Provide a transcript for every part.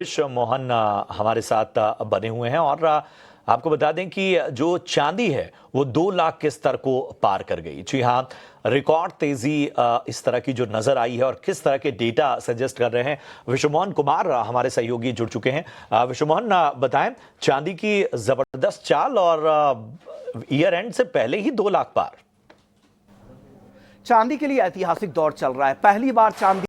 मोहन हमारे साथ बने हुए हैं और आपको बता दें कि जो चांदी है वो 2 लाख के स्तर को पार कर गई। जी हाँ, रिकॉर्ड तेजी इस तरह की जो नजर आई है और किस तरह के डेटा सजेस्ट कर रहे हैं, विश्वमोहन कुमार हमारे सहयोगी जुड़ चुके हैं। विश्वमोहन, बताएं, चांदी की जबरदस्त चाल और ईयर एंड से पहले ही 2 लाख पार। चांदी के लिए ऐतिहासिक दौर चल रहा है। पहली बार चांदी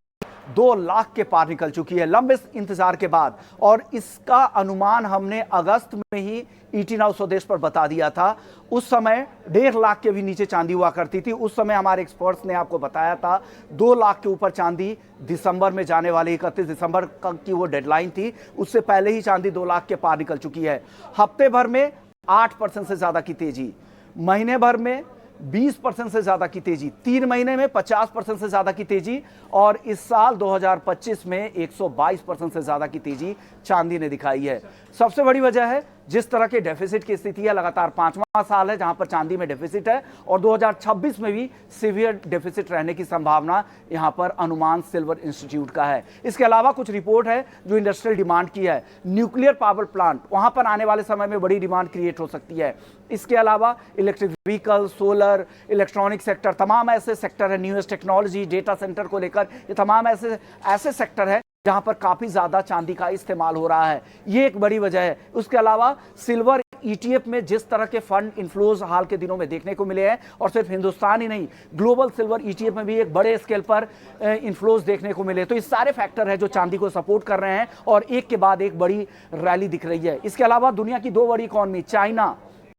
2 लाख के पार निकल चुकी है लंबे इंतजार के बाद, और इसका अनुमान हमने अगस्त में ही ईटी नाउ स्वदेश पर बता दिया था। उस समय 1.5 लाख के भी नीचे चांदी हुआ करती थी। उस समय हमारे एक्सपर्ट्स ने आपको बताया था 2 लाख के ऊपर चांदी दिसंबर में जाने वाली, 31 दिसंबर की वो डेडलाइन थी। उससे पहले ही चांदी 2 लाख के पार निकल चुकी है। हफ्ते भर में 8% से ज्यादा की तेजी, महीने भर में 20% से ज्यादा की तेजी, 3 महीने में 50% से ज्यादा की तेजी, और इस साल 2025 में 122% से ज्यादा की तेजी चांदी ने दिखाई है। सबसे बड़ी वजह है जिस तरह के डेफिसिट की स्थिति है, लगातार 5वां साल है जहां पर चांदी में डेफिसिट है, और 2026 में भी सीवियर डेफिसिट रहने की संभावना यहां पर अनुमान सिल्वर इंस्टीट्यूट का है। इसके अलावा कुछ रिपोर्ट है जो इंडस्ट्रियल डिमांड की है। न्यूक्लियर पावर प्लांट, वहां पर आने वाले समय में बड़ी डिमांड क्रिएट हो सकती है। इसके अलावा electric vehicle, solar, electronic sector, तमाम ऐसे सेक्टर है, न्यूएस्ट टेक्नोलॉजी, डेटा सेंटर को लेकर, ये तमाम ऐसे सेक्टर है जहां पर काफी ज्यादा चांदी का इस्तेमाल हो रहा है। ये एक बड़ी वजह है। उसके अलावा सिल्वर ईटीएफ में जिस तरह के फंड इन्फ्लोज हाल के दिनों में देखने को मिले हैं, और सिर्फ हिंदुस्तान ही नहीं, ग्लोबल सिल्वर ईटीएफ में भी एक बड़े स्केल पर इन्फ्लोज देखने को मिले। तो ये सारे फैक्टर है जो चांदी को सपोर्ट कर रहे हैं, और एक के बाद एक बड़ी रैली दिख रही है। इसके अलावा दुनिया की 2 बड़ी इकॉनमी चाइना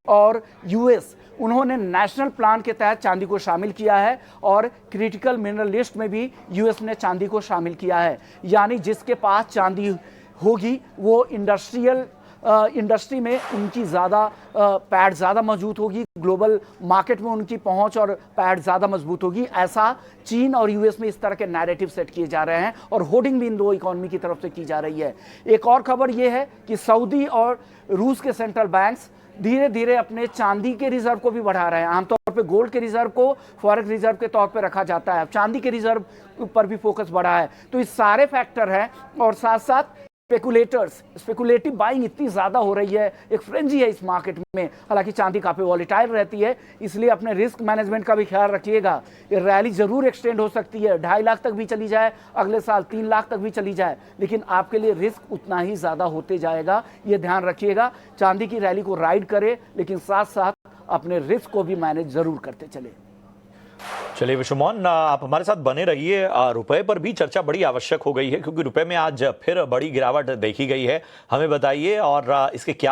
और यूएस, उन्होंने नेशनल प्लान के तहत चांदी को शामिल किया है, और क्रिटिकल मिनरल लिस्ट में भी यूएस ने चांदी को शामिल किया है। यानी जिसके पास चांदी होगी वो इंडस्ट्री में उनकी ज़्यादा पैड ज़्यादा मजबूत होगी, ग्लोबल मार्केट में उनकी पहुंच और पैड ज़्यादा मजबूत होगी। ऐसा चीन और यूएस में इस तरह के नैरेटिव सेट किए जा रहे हैं, और होर्डिंग भी इन 2 इकॉनमी की तरफ से की जा रही है। एक और खबर यह है कि सऊदी और रूस के सेंट्रल बैंक्स धीरे धीरे अपने चांदी के रिजर्व को भी बढ़ा रहे हैं। आमतौर पे गोल्ड के रिजर्व को फॉरेक्स रिजर्व के तौर पे रखा जाता है, चांदी के रिजर्व पर भी फोकस बढ़ा है। तो ये सारे फैक्टर हैं, और साथ साथ स्पेकुलेटिव बाइंग इतनी ज्यादा हो रही है, एक फ्रेंजी है इस मार्केट में। हालांकि चांदी काफी वॉलेटाइल रहती है, इसलिए अपने रिस्क मैनेजमेंट का भी ख्याल रखिएगा। ये रैली जरूर एक्सटेंड हो सकती है, 2.5 लाख तक भी चली जाए, अगले साल 3 लाख तक भी चली जाए, लेकिन आपके लिए रिस्क उतना ही ज्यादा होते जाएगा, ये ध्यान रखिएगा। चांदी की रैली को राइड करें, लेकिन साथ साथ अपने रिस्क को भी मैनेज जरूर करते चले। चलिए विश्वमोहन, आप हमारे साथ बने रहिए। रुपए पर भी चर्चा बड़ी आवश्यक हो गई है, क्योंकि रुपए में आज फिर बड़ी गिरावट देखी गई है। हमें बताइए और इसके क्या